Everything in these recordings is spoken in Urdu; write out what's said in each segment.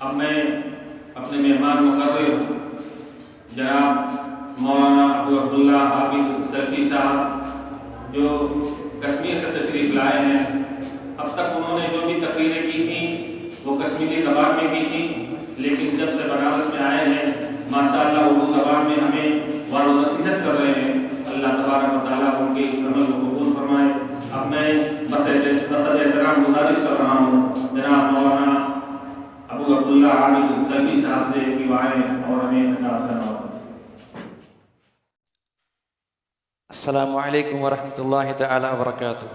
اب میں اپنے مہمان مقرر جناب مولانا ابو عبداللہ عابد سلفی صاحب جو کشمیر سے تشریف لائے ہیں، اب تک انہوں نے جو بھی تقریریں کی تھیں وہ کشمیری زبان میں کی تھیں، لیکن جب سے بنارس میں آئے ہیں ماشاءاللہ اردو زبان میں ہمیں وعظ و نصیحت کر رہے ہیں۔ اللہ تبارک و تعالیٰ ان کے اس عمل کو قبول فرمائے۔ اب میں بس احترام گزارش کر رہا ہوں جناب مولانا ابو عبداللہ عابد سلفی صاحب سے کہ وہ آئیں اور ہمیں خطاب کرنا ہوگا۔ السلام علیکم ورحمۃ اللہ تعالی وبرکاتہ۔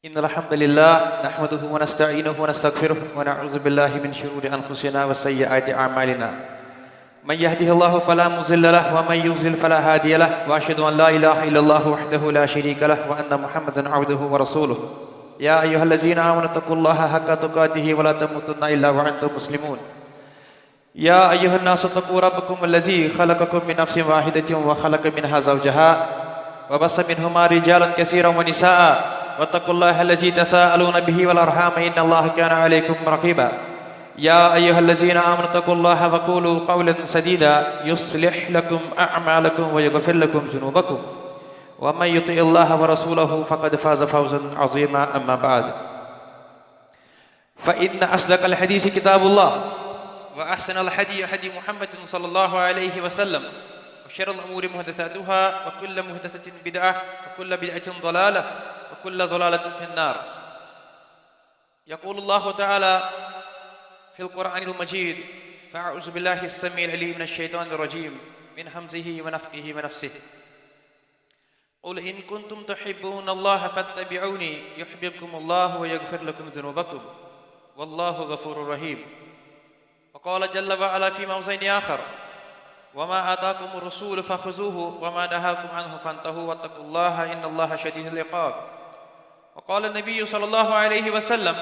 ان الحمد للہ نحمده ونستعینه ونستغفره ونعوذ باللہ من شرور انفسنا وسیئات اعمالنا، من يهده الله فلا مضل له ومن يضلل فلا هادي له، واشهد ان لا اله الا الله وحده لا شريك له وان محمدا عبده ورسوله۔ يا ايها الذين امنوا اتقوا الله حق تقاته ولا تموتن الا وانتم مسلمون۔ يا أيها الناس اتقوا ربكم الذي خلقكم من نفس واحدة وخلق منها زوجها وبث منهما رجالا كثيرا ونساء، واتقوا الله الذي تساءلون به والأرحام إن الله كان عليكم رقيبا۔ يا أيها الذين آمنوا اتقوا الله وقولوا قولا سديدا يصلح لكم أعمالكم ويغفر لكم ذنوبكم، ومن يطع الله ورسوله فقد فاز فوزا عظيما، أما بعد فإن أصدق الحديث كتاب الله، وأحسن الهدي هدي محمد صلى الله عليه وسلم، وشر الأمور محدثاتها وكل محدثة بدعة وكل بدعة ضلالة وكل ضلالة في النار۔ يقول الله تعالى في القرآن المجيد: فأعوذ بالله السميع العليم من الشيطان الرجيم من همزه ونفخه ونفسه، قل إن كنتم تحبون الله فاتبعوني يحببكم الله ويغفر لكم ذنوبكم والله غفور رحيم۔ وقال جل وعلا في موضع آخر: وما آتاكم الرسول فخذوه وما نهاكم عنه فانتهوا واتقوا الله إن الله شديد العقاب۔ وقال النبي صلى الله عليه وسلم: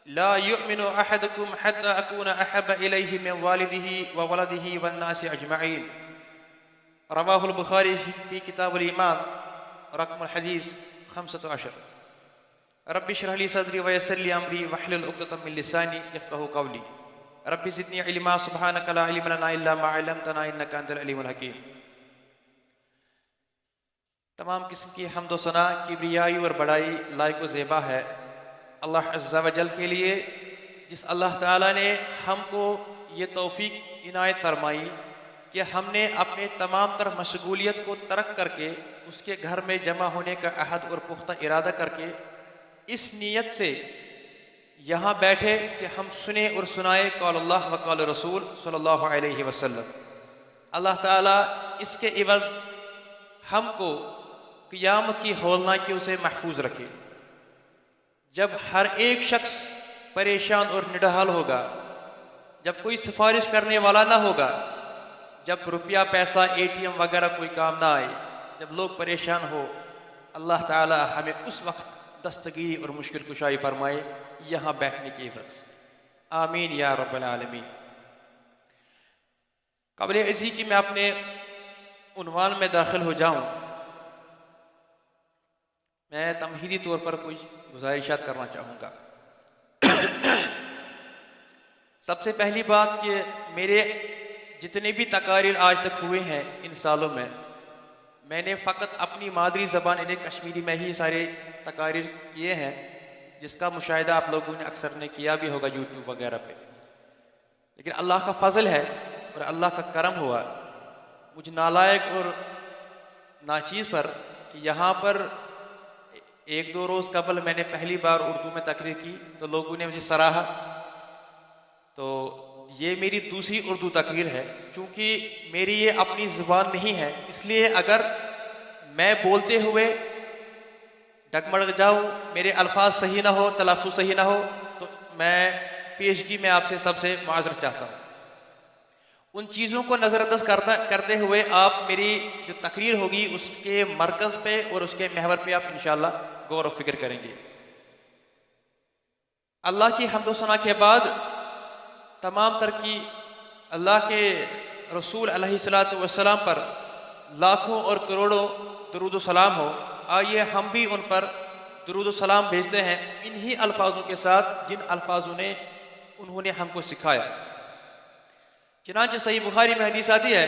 لا يؤمن أحدكم حتى أكون أحب إليه من والده وولده والناس أجمعين۔ رواه البخاري في كتاب الإيمان، رقم الحديث 15۔ رب اشرح لي صدري ويسر لي أمري واحلل عقدة من لساني يفقهوا قولي۔ رب زدنی علما سبحانک لا علم لنا الا ما علمتنا انک انت العلیم الحکیم۔ تمام قسم کی حمد و ثنا، کبریائی اور بڑائی لائق و زیبا ہے اللہ عز و جل کے لیے، جس اللہ تعالیٰ نے ہم کو یہ توفیق عنایت فرمائی کہ ہم نے اپنے تمام تر مشغولیت کو ترک کر کے اس کے گھر میں جمع ہونے کا عہد اور پختہ ارادہ کر کے اس نیت سے یہاں بیٹھے کہ ہم سنیں اور سنائے قول اللہ و قول رسول صلی اللہ علیہ وسلم۔ اللہ تعالیٰ اس کے عوض ہم کو قیامت کی ہولناکیوں سے محفوظ رکھے۔ جب ہر ایک شخص پریشان اور نڈھال ہوگا، جب کوئی سفارش کرنے والا نہ ہوگا، جب روپیہ پیسہ اے ٹی ایم وغیرہ کوئی کام نہ آئے، جب لوگ پریشان ہو، اللہ تعالیٰ ہمیں اس وقت دستگیری اور مشکل کشائی فرمائے یہاں بیٹھنے کی عوض۔ آمین یا رب العالمین۔ قبل ازی کہ میں اپنے عنوان میں داخل ہو جاؤں، میں تمہیدی طور پر کچھ گزارشات کرنا چاہوں گا۔ سب سے پہلی بات کہ میرے جتنے بھی تقاریر آج تک ہوئے ہیں ان سالوں میں نے فقط اپنی مادری زبان یعنی کشمیری میں ہی سارے تقاریر کیے ہیں، جس کا مشاہدہ آپ لوگوں نے اکثر نے کیا بھی ہوگا یوٹیوب وغیرہ پہ۔ لیکن اللہ کا فضل ہے اور اللہ کا کرم ہوا مجھ نالائق اور ناچیز پر کہ یہاں پر ایک دو روز قبل میں نے پہلی بار اردو میں تقریر کی تو لوگوں نے مجھے سراہا۔ تو یہ میری دوسری اردو تقریر ہے، چونکہ میری یہ اپنی زبان نہیں ہے، اس لیے اگر میں بولتے ہوئے ڈگمگ جاؤں، میرے الفاظ صحیح نہ ہو، تلفظ صحیح نہ ہو، تو میں پیشگی میں آپ سے سب سے معذرت چاہتا ہوں۔ ان چیزوں کو نظر انداز کرتے ہوئے آپ میری جو تقریر ہوگی اس کے مرکز پہ اور اس کے محور پہ آپ انشاءاللہ غور و فکر کریں گے۔ اللہ کی حمد و ثنا کے بعد تمام تر کی اللہ کے رسول علیہ الصلاۃ والسلام پر لاکھوں اور کروڑوں درود و سلام ہو۔ آئیے ہم بھی ان پر درود و سلام بھیجتے ہیں انہی الفاظوں کے ساتھ جن الفاظوں نے انہوں نے ہم کو سکھایا۔ چنانچہ صحیح بخاری میں حدیث آتی ہے،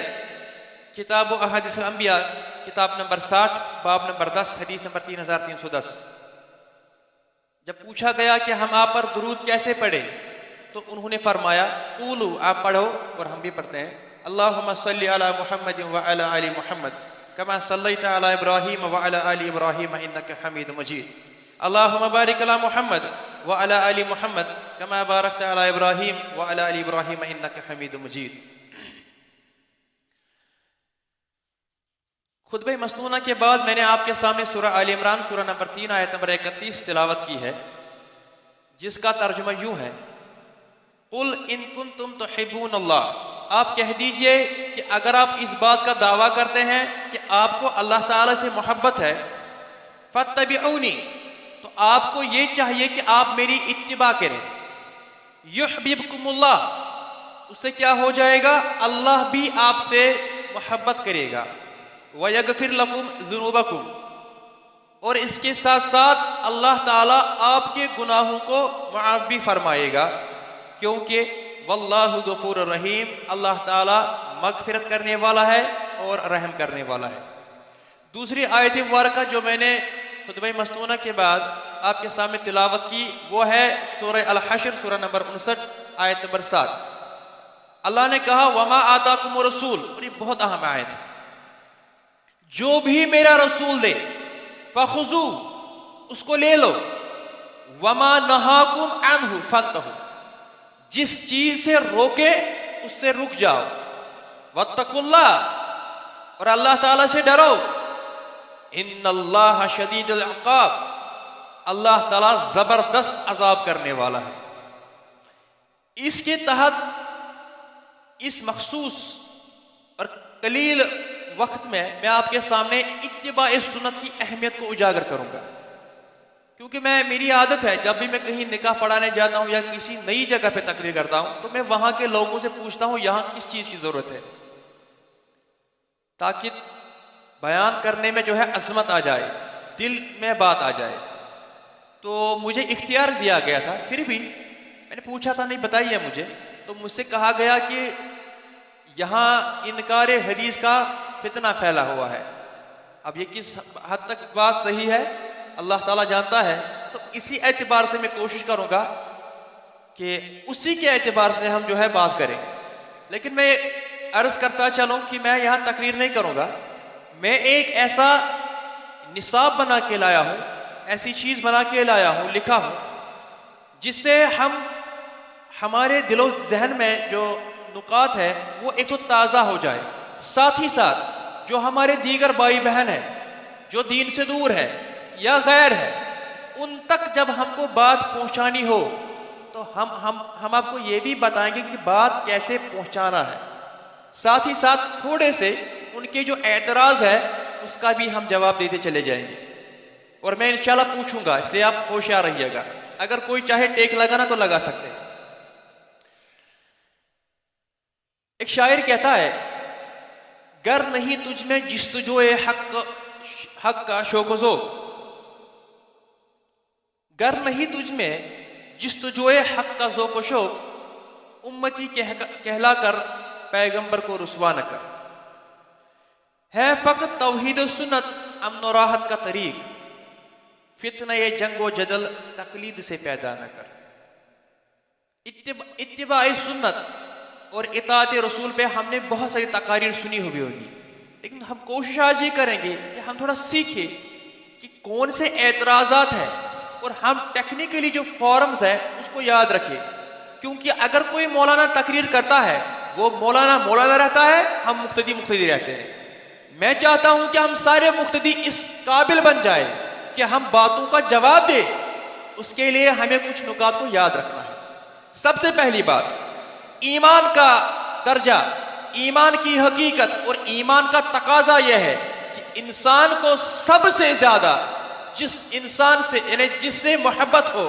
کتاب و احادیث الانبیاء کتاب نمبر 60 باب نمبر 10 حدیث نمبر 3310، جب پوچھا گیا کہ ہم آپ پر درود کیسے پڑھیں تو انہوں نے فرمایا قولوا، آپ پڑھو اور ہم بھی پڑھتے ہیں، اللہم صلی علی محمد وعلی آل محمد کما صلیت علی ابراہیم وعلی آل ابراہیم انک حمید مجید، اللہم بارک علی محمد وعلی آل محمد کما بارکت علی ابراہیم وعلی آل ابراہیم انک حمید مجید۔ خطبہ مسنونہ کے بعد میں نے آپ کے سامنے سورہ آل عمران سورہ نمبر 3 آیت نمبر 31 تلاوت کی ہے، جس کا ترجمہ یوں ہے، قل ان کنتم تحبون اللہ، آپ کہہ دیجئے کہ اگر آپ اس بات کا دعویٰ کرتے ہیں کہ آپ کو اللہ تعالیٰ سے محبت ہے، فاتبعونی، تو آپ کو یہ چاہیے کہ آپ میری اتباع کریں، یحببکم اللہ، اس سے کیا ہو جائے گا، اللہ بھی آپ سے محبت کرے گا، وَيَغْفِرْ لَكُمْ ذُنُوبَكُمْ، اور اس کے ساتھ ساتھ اللہ تعالیٰ آپ کے گناہوں کو معاف بھی فرمائے گا، کیونکہ واللہ غفور الرحیم، اللہ تعالیٰ مغفرت کرنے والا ہے اور رحم کرنے والا ہے۔ دوسری آیت مبارکہ جو میں نے خطبہ مسنونہ کے بعد آپ کے سامنے تلاوت کی وہ ہے سورہ الحشر سورہ نمبر 59 آیت نمبر 7۔ اللہ نے کہا وما آتاکم الرسول، اور یہ بہت اہم آیت ہے، جو بھی میرا رسول دے فخذو، اس کو لے لو، وما نہاکم عنہ فانتہوا، جس چیز سے روکے اس سے رک جاؤ، واتقوا اللہ، اور اللہ تعالیٰ سے ڈرو، ان اللہ شدید العقاب، اللہ تعالیٰ زبردست عذاب کرنے والا ہے۔ اس کے تحت اس مخصوص اور قلیل وقت میں آپ کے سامنے اتباع سنت کی اہمیت کو اجاگر کروں گا، کیونکہ میری عادت ہے جب بھی میں کہیں نکاح پڑھانے جاتا ہوں یا کسی نئی جگہ پہ تقریر کرتا ہوں تو میں وہاں کے لوگوں سے پوچھتا ہوں یہاں کس چیز کی ضرورت ہے، تاکہ بیان کرنے میں جو ہے عظمت آ جائے، دل میں بات آ جائے۔ تو مجھے اختیار دیا گیا تھا، پھر بھی میں نے پوچھا تھا نہیں بتائیے مجھے، تو مجھ سے کہا گیا کہ یہاں انکار حدیث کا فتنہ پھیلا ہوا ہے۔ اب یہ کس حد تک بات صحیح ہے اللہ تعالیٰ جانتا ہے، تو اسی اعتبار سے میں کوشش کروں گا کہ اسی کے اعتبار سے ہم جو ہے بات کریں۔ لیکن میں عرض کرتا چلوں کہ میں یہاں تقریر نہیں کروں گا، میں ایک ایسا نصاب بنا کے لایا ہوں، ایسی چیز بنا کے لایا ہوں، لکھا ہوں، جس سے ہمارے دل و ذہن میں جو نکات ہے وہ ایک تو تازہ ہو جائے، ساتھ ہی ساتھ جو ہمارے دیگر بھائی بہن ہیں جو دین سے دور ہے یا غیر ہے، ان تک جب ہم کو بات پہنچانی ہو تو ہم آپ کو یہ بھی بتائیں گے کہ بات کیسے پہنچانا ہے، ساتھ ہی ساتھ تھوڑے سے ان کے جو اعتراض ہے اس کا بھی ہم جواب دیتے چلے جائیں گے، اور میں انشاءاللہ پوچھوں گا، اس لیے آپ ہوشیار رہیے گا، اگر کوئی چاہے ٹیک لگانا تو لگا سکتے ہیں۔ ایک شاعر کہتا ہے گر نہیں تجھ میں جستجوئے حق کا شوق و ذوق، گر نہیں تجھ میں جستجوئے حق کا ذوق و شوق، امتی کہلا کر پیغمبر کو رسوا نہ کر، ہے فقط توحید و سنت امن و راحت کا طریق، فتنہ جنگ و جدل تقلید سے پیدا نہ کر۔ اتباع سنت اور اطاعت رسول پہ ہم نے بہت ساری تقاریر سنی ہوئی ہوگی، لیکن ہم کوشش آج یہ کریں گے کہ ہم تھوڑا سیکھیں کہ کون سے اعتراضات ہیں، اور ہم ٹیکنیکلی جو فارمز ہیں اس کو یاد رکھیں، کیونکہ اگر کوئی مولانا تقریر کرتا ہے وہ مولانا رہتا ہے، ہم مقتدی رہتے ہیں۔ میں چاہتا ہوں کہ ہم سارے مقتدی اس قابل بن جائیں کہ ہم باتوں کا جواب دیں، اس کے لیے ہمیں کچھ نکات کو یاد رکھنا ہے۔ سب سے پہلی بات، ایمان کا درجہ، ایمان کی حقیقت اور ایمان کا تقاضا یہ ہے کہ انسان کو سب سے زیادہ جس انسان سے یعنی جس سے محبت ہو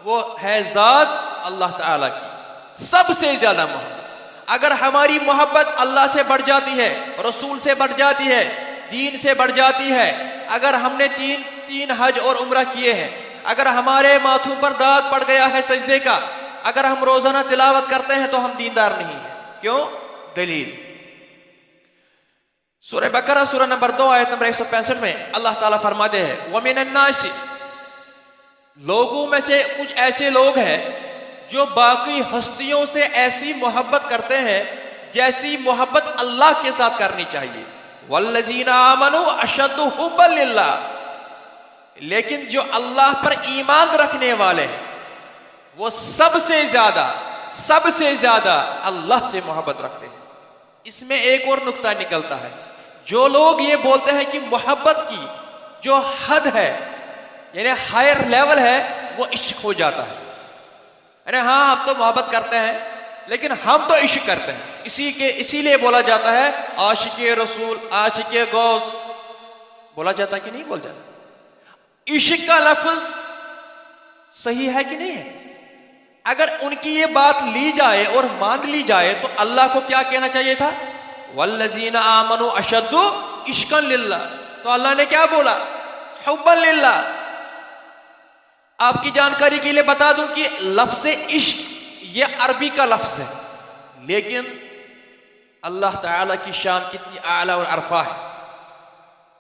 وہ ہے ذات اللہ تعالیٰ کی، سب سے زیادہ محبت۔ اگر ہماری محبت اللہ سے بڑھ جاتی ہے، رسول سے بڑھ جاتی ہے، دین سے بڑھ جاتی ہے، اگر ہم نے 3 حج اور عمرہ کیے ہیں، اگر ہمارے ماتھوں پر داغ پڑ گیا ہے سجدے کا، اگر ہم روزانہ تلاوت کرتے ہیں تو ہم دیندار نہیں ہیں۔ کیوں؟ دلیل سورہ بقرہ سورہ نمبر 2 آیت نمبر 165 میں اللہ تعالیٰ فرماتے ہیں وَمِنَ النَّاسِ، لوگوں میں سے کچھ ایسے لوگ ہیں جو باقی ہستیوں سے ایسی محبت کرتے ہیں جیسی محبت اللہ کے ساتھ کرنی چاہیے۔ وَالَّذِينَ آمَنُوا أَشَدُّ حُبًّا لِلَّهِ، لیکن جو اللہ پر ایمان رکھنے والے ہیں وہ سب سے زیادہ اللہ سے محبت رکھتے ہیں۔ اس میں ایک اور نقطہ نکلتا ہے، جو لوگ یہ بولتے ہیں کہ محبت کی جو حد ہے یعنی ہائر لیول ہے وہ عشق ہو جاتا ہے، یعنی ہاں ہم تو محبت کرتے ہیں لیکن ہم تو عشق کرتے ہیں، اسی لیے بولا جاتا ہے عاشق رسول، عاشق غوث، بولا جاتا ہے کہ نہیں بولا جاتا؟ عشق کا لفظ صحیح ہے کہ نہیں ہے؟ اگر ان کی یہ بات لی جائے اور مان لی جائے تو اللہ کو کیا کہنا چاہیے تھا؟ والذین آمنوا اشد عشقا للہ، تو اللہ نے کیا بولا؟ حبا للہ۔ آپ کی جانکاری کے لیے بتا دوں کہ لفظ عشق یہ عربی کا لفظ ہے، لیکن اللہ تعالیٰ کی شان کتنی اعلیٰ اور عرفہ ہے۔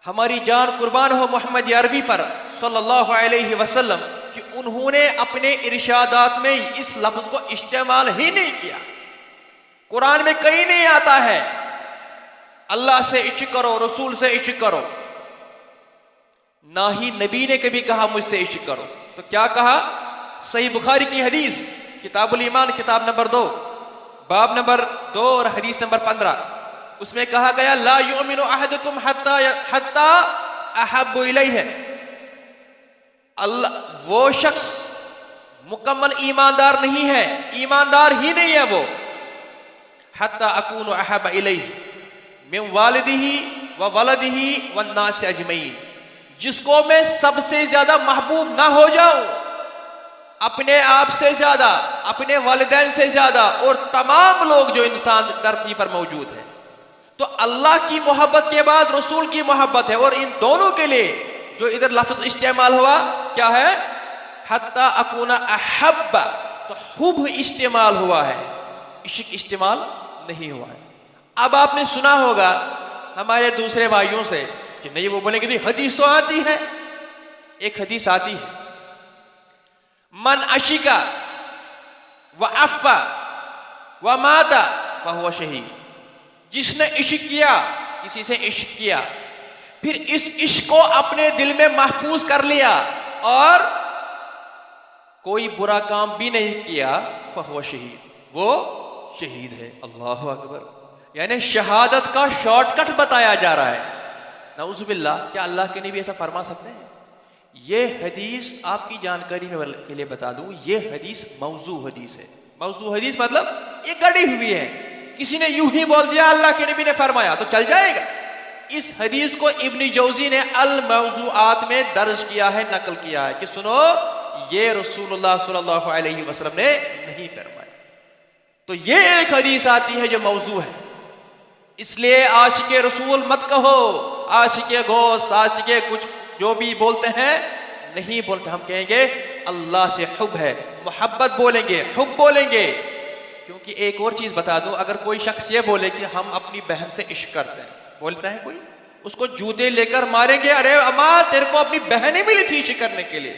ہماری جان قربان ہو محمد عربی پر صلی اللہ علیہ وسلم کہ انہوں نے اپنے ارشادات میں اس لفظ کو استعمال ہی نہیں کیا۔ قرآن میں کہیں نہیں آتا ہے اللہ سے عشق کرو، رسول سے عشق کرو، نہ ہی نبی نے کبھی کہا مجھ سے عشق کرو۔ تو کیا کہا؟ صحیح بخاری کی حدیث کتاب الایمان کتاب نمبر 2 باب نمبر 2 اور حدیث نمبر 15، اس میں کہا گیا لا یؤمن احدکم حتی احب الیہ، اللہ وہ شخص مکمل ایماندار نہیں ہے، ایماندار ہی نہیں ہے وہ، حتی اکون احب الیہ من والدہ و ولدہ والناس اجمعین، جس کو میں سب سے زیادہ محبوب نہ ہو جاؤں، اپنے آپ سے زیادہ، اپنے والدین سے زیادہ، اور تمام لوگ جو انسان دھرتی پر موجود ہیں۔ تو اللہ کی محبت کے بعد رسول کی محبت ہے، اور ان دونوں کے لیے جو ادھر لفظ استعمال ہوا کیا ہے؟ حتی اکون احب، تو حب استعمال ہوا ہے، عشق استعمال نہیں ہوا ہے۔ اب آپ نے سنا ہوگا ہمارے دوسرے بھائیوں سے کہ نہیں، وہ بولیں گے حدیث تو آتی ہے، ایک حدیث آتی ہے من عشق وعف ومات فہو شہید، جس نے عشق کیا، کسی سے عشق کیا، پھر اس عشق کو اپنے دل میں محفوظ کر لیا اور کوئی برا کام بھی نہیں کیا، فہو شہید، وہ شہید ہے۔ اللہ اکبر، یعنی شہادت کا شارٹ کٹ بتایا جا رہا ہے۔ نعوذ باللہ، کیا اللہ کے نبی ایسا فرما سکتے ہیں؟ یہ حدیث آپ کی جانکاری میں کے لیے بتا دوں، یہ حدیث موضوع حدیث ہے۔ موضوع حدیث مطلب یہ گڑی ہوئی ہے، کسی نے یوں ہی بول دیا اللہ کے نبی نے فرمایا تو چل جائے گا۔ اس حدیث کو ابن جوزی نے الموضوعات میں درج کیا ہے، نقل کیا ہے کہ سنو یہ رسول اللہ صلی اللہ علیہ وسلم نے نہیں فرمایا۔ تو یہ ایک حدیث آتی ہے جو موضوع ہے، اس لیے عاشق رسول مت کہو، عاشق غوث، عاشق کچھ جو بھی بولتے ہیں نہیں بولتے، ہم کہیں گے اللہ سے حب ہے، محبت بولیں گے، حب بولیں گے۔ کیونکہ ایک اور چیز بتا دوں، اگر کوئی شخص یہ بولے کہ ہم اپنی بہن سے عشق کرتے ہیں، بولتا ہے کوئی، اس کو جوتے لے کر ماریں گے، ارے اماں تیرے کو اپنی بہن ہی ملی تھی عشق کرنے کے لیے۔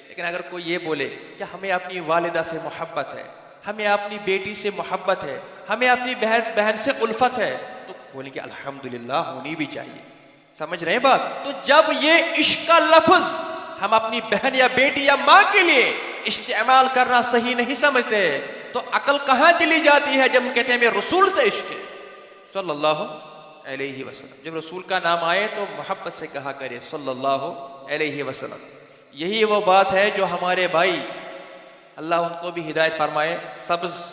لیکن اگر کوئی یہ بولے کہ ہمیں اپنی والدہ سے محبت ہے، ہمیں اپنی بیٹی سے محبت ہے، ہمیں اپنی بہن سے الفت ہے، تو بولیں گے الحمدللہ، ہونی بھی چاہیے۔ سمجھ رہے ہیں بات؟ تو جب یہ عشق کا لفظ ہم اپنی بہن یا بیٹی یا ماں کے لیے استعمال کرنا صحیح نہیں سمجھتے تو عقل کہاں چلی جاتی ہے جب ہم کہتے ہیں میں رسول سے عشق ہے صلی اللہ علیہ وسلم۔ جب رسول کا نام آئے تو محبت سے کہا کرے صلی اللہ علیہ وسلم۔ یہی وہ بات ہے جو ہمارے بھائی، اللہ ان کو بھی ہدایت فرمائے، سبز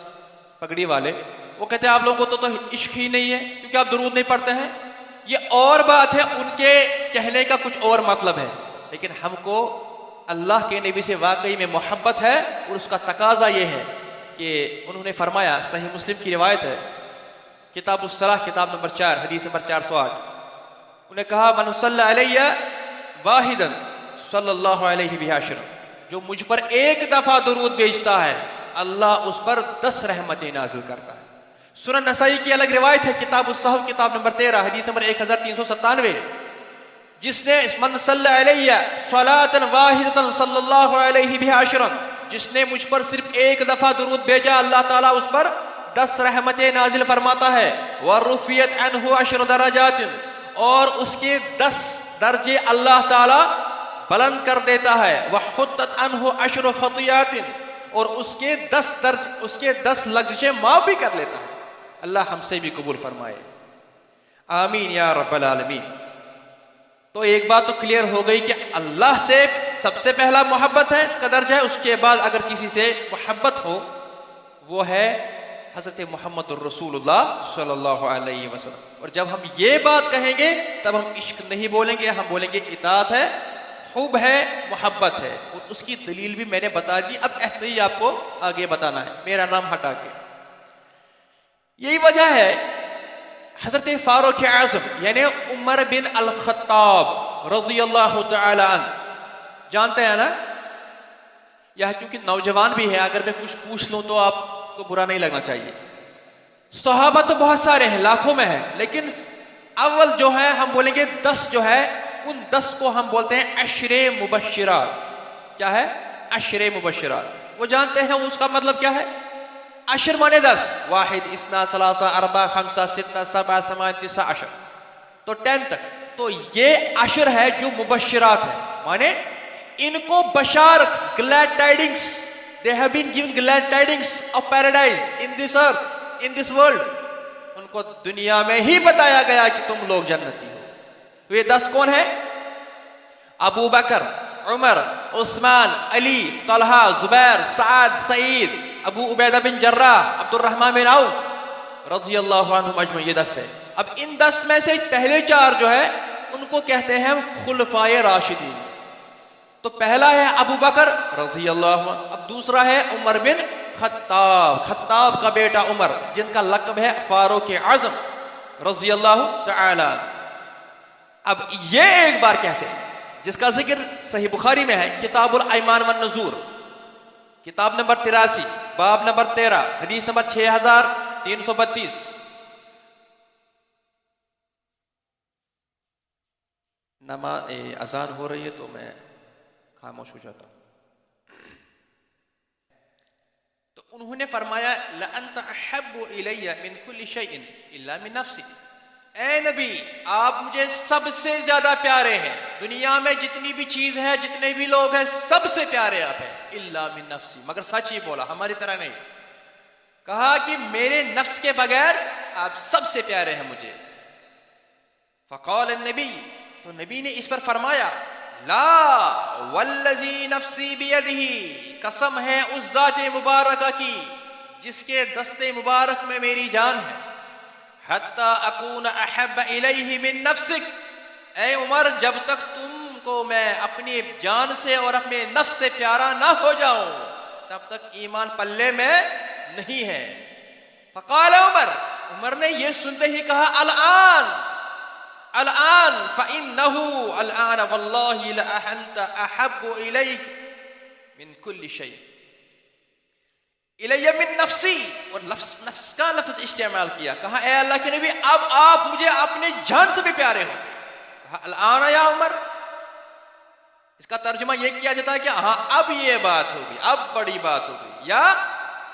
پگڑی والے، وہ کہتے ہیں آپ لوگوں کو تو عشق ہی نہیں ہے کیونکہ آپ درود نہیں پڑھتے ہیں۔ یہ اور بات ہے، ان کے کہنے کا کچھ اور مطلب ہے، لیکن ہم کو اللہ کے نبی سے واقعی میں محبت ہے، اور اس کا تقاضا یہ ہے کہ انہوں نے فرمایا، صحیح مسلم کی روایت ہے، کتاب الصلاۃ کتاب نمبر 4 حدیث نمبر 408، انہوں نے کہا من صلی علیہ واحدا صلی اللہ علیہ وسلم، جو مجھ پر ایک دفعہ درود بھیجتا ہے اللہ اس پر 10 رحمتیں نازل کرتا ہے۔ سنن نسائی کی الگ روایت ہے، کتاب الصحف کتاب نمبر 13 حدیث نمبر 1397، جس نے من صلی علیہ صلاۃ واحدۃ صلی اللہ علیہ وسلم، جس نے مجھ پر صرف ایک دفعہ درود بھیجا اللہ تعالیٰ اس پر 10 رحمتیں نازل فرماتا ہے۔ وَرُفِعَتْ عَنْهُ 10 درجات، اور اس کے 10 درجے اللہ تعالیٰ بلند کر دیتا ہے۔ وَحُطَّتْ عَنْهُ 10 خطیات، اور اس کے 10 لغزشیں معاف بھی کر لیتا ہے۔ اللہ ہم سے بھی قبول فرمائے، آمین یا رب العالمین۔ تو ایک بات تو کلیئر ہو گئی کہ اللہ سے سب سے پہلا محبت ہے کا درجہ ہے، اس کے بعد اگر کسی سے محبت ہو وہ ہے حضرت محمد الرسول اللہ صلی اللہ علیہ وسلم۔ اور جب ہم یہ بات کہیں گے تب ہم عشق نہیں بولیں گے، ہم بولیں گے اطاعت ہے، حب ہے، محبت ہے، اور اس کی دلیل بھی میں نے بتا دی، اب ایسے ہی آپ کو آگے بتانا ہے میرا نام ہٹا کے۔ یہی وجہ ہے حضرت فاروق اعظم یعنی عمر بن الخطاب رضی اللہ تعالی عنہ، جانتے ہیں نا، یا کیونکہ نوجوان بھی ہے اگر میں کچھ پوچھ لوں تو آپ کو برا نہیں لگنا چاہیے۔ صحابہ تو بہت سارے ہیں، لاکھوں میں ہیں، لیکن اول جو ہے ہم بولیں گے 10 جو ہے، ان 10 کو ہم بولتے ہیں عشر مبشرات۔ کیا ہے؟ عشر مبشرات۔ وہ جانتے ہیں اس کا مطلب کیا ہے؟ عشر مانے 10، 1 2 3 4 5 6 7 8 9 10 عشر، تو 10 تک۔ تو یہ عشر ہے جو مبشرات ہے، مانے ان کو بشارت، glad tidings، they have been given glad tidings of paradise in this earth, in this world۔ ان کو دنیا میں ہی بتایا گیا کہ تم لوگ جنتی ہو۔ تو یہ 10 کون ہے؟ ابو بکر، عمر، عثمان، علی، طلحہ، زبیر، سعد، سعید، ابو عبیدہ بن جراح، عبد الرحمن بن عوف رضی اللہ عنہم اجمعین۔ یہ 10 ہے۔ اب ان 10 میں سے پہلے 4 جو ہے ان کو کہتے ہیں خلفائے راشدین۔ تو پہلا ہے ابو بکر رضی اللہ عنہ، اب دوسرا ہے عمر بن خطاب کا بیٹا عمر، جن کا لقب ہے فاروق اعظم رضی اللہ تعالی عنہ۔ اب یہ ایک بار کہتے ہیں جس کا ذکر صحیح بخاری میں ہے، کتاب الایمان والنذور کتاب نمبر 83 باب نمبر 13 حدیث نمبر 6332۔ نماز اذان ہو رہی ہے تو میں خاموش ہو جاتا ہوں۔ تو انہوں نے فرمایا لَأَنْتَ أَحَبُّ إِلَيَّ مِنْ كُلِّ شَيْءٍ إِلَّا مِنْ نَفْسِي، اے نبی آپ مجھے سب سے زیادہ پیارے ہیں، دنیا میں جتنی بھی چیز ہے، جتنے بھی لوگ ہیں، سب سے پیارے آپ ہیں، إِلَّا مِنْ نَفْسِي، مگر سچ ہی بولا، ہماری طرح نہیں، کہا کہ میرے نفس کے بغیر آپ سب سے پیارے ہیں مجھے۔ فقال النبی، تو نبی نے اس پر فرمایا لا والذی نفسی بیدہ، قسم ہے اس ذات مبارکہ کی جس کے دست مبارک میں میری جان ہے، حتی اکون احب الیہ من نفسک، اے عمر جب تک تم کو میں اپنی جان سے اور اپنے نفس سے پیارا نہ ہو جاؤں تب تک ایمان پلے میں نہیں ہے۔ فقال عمر نے یہ سنتے ہی کہا الآن فإنه الآن واللہ لأنت احب الیہ من کل شیء الیہ من نفسی، اور نفس کا لفظ استعمال کیا، کہا اے اللہ کے نبی اب آپ مجھے اپنے جان سے بھی پیارے ہو۔ کہا الآن یا عمر، اس کا ترجمہ یہ کیا جاتا ہے کہ ہاں اب یہ بات ہوگی، اب بڑی بات ہوگی، یا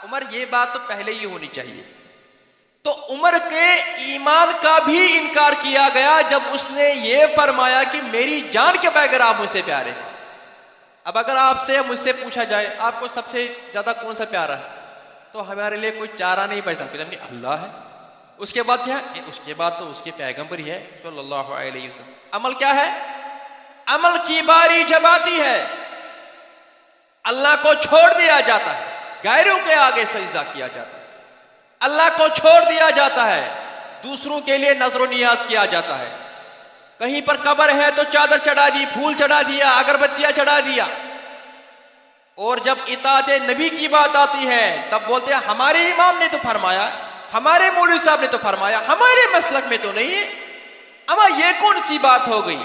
عمر یہ بات تو پہلے ہی ہونی چاہیے۔ تو عمر کے ایمان کا بھی انکار کیا گیا جب اس نے یہ فرمایا کہ میری جان کے بغیر آپ مجھ سے پیارے ہیں۔ اب اگر آپ سے مجھ سے پوچھا جائے آپ کو سب سے زیادہ کون سا پیارا ہے، تو ہمارے لیے کوئی چارہ نہیں بچتا، اللہ ہے، اس کے بعد کیا ہے، اس کے بعد تو اس کے پیغمبر ہی ہے صلی اللہ علیہ وسلم۔ عمل کیا ہے؟ عمل کی باری جب آتی ہے اللہ کو چھوڑ دیا جاتا ہے، غیروں کے آگے سجدہ کیا جاتا ہے، اللہ کو چھوڑ دیا جاتا ہے، دوسروں کے لیے نظر و نیاز کیا جاتا ہے، کہیں پر قبر ہے تو چادر چڑھا دی، پھول چڑھا دیا، اگربتیاں چڑھا دیا، اور جب اطاعت نبی کی بات آتی ہے تب بولتے ہیں ہمارے امام نے تو فرمایا، ہمارے مولوی صاحب نے تو فرمایا، ہمارے مسلک میں تو نہیں ہے، اما یہ کون سی بات ہو گئی؟